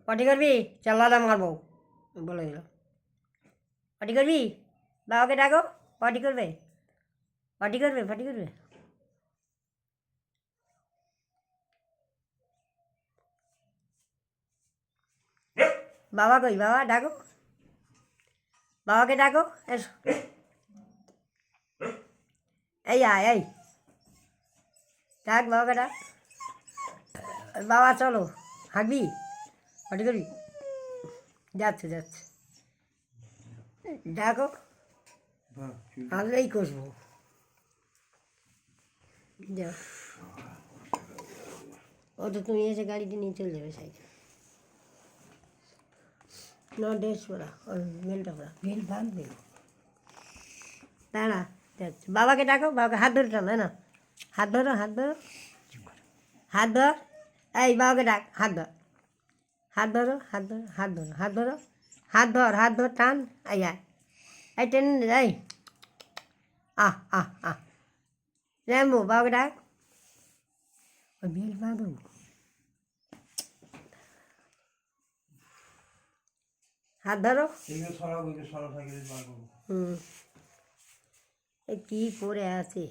পটি করবি চাল্লাটা মারবো বলে দিল। পটি করবি বাবাকে ডাকো, পটি করবে, পটি করবে, পটি করবে। বাবা কই, বাবা ডাকো, বাবাকে ডাকো, এসো। এই আয়, এই ডাক বাবাকে ডাক। বাবা চলো, হাঁকবি, পটি করবি, যাচ্ছে যাচ্ছে, ডাকো, হাঁকলেই কষবো। যা, ও তো তুমি এসে গাড়িতে নিয়ে চলে যাবে সাইকেল। না ড্রেস পরা, ওই বেলটা পরা, বেল বাঁধবে দাঁড়া, যাচ্ছে। বাবাকে ডাকো, বাবাকে হাত ধরে টানো না, হাত ধরো, হাত ধরো, হাত ধর, এই বাবাকে ডাক, হাত ধর, হাত ধরো, হাত ধরো, হাত ধরো, হাত ধরো, হাত ধর, হাত ধর, টান, এই আয়, এই টেনে এই, আহ আহ আহ, র্যাম্বো বাবাকে ডাক, ওই বেল বাঁধো। হাত ধরো। হুম, এই কী করে আছে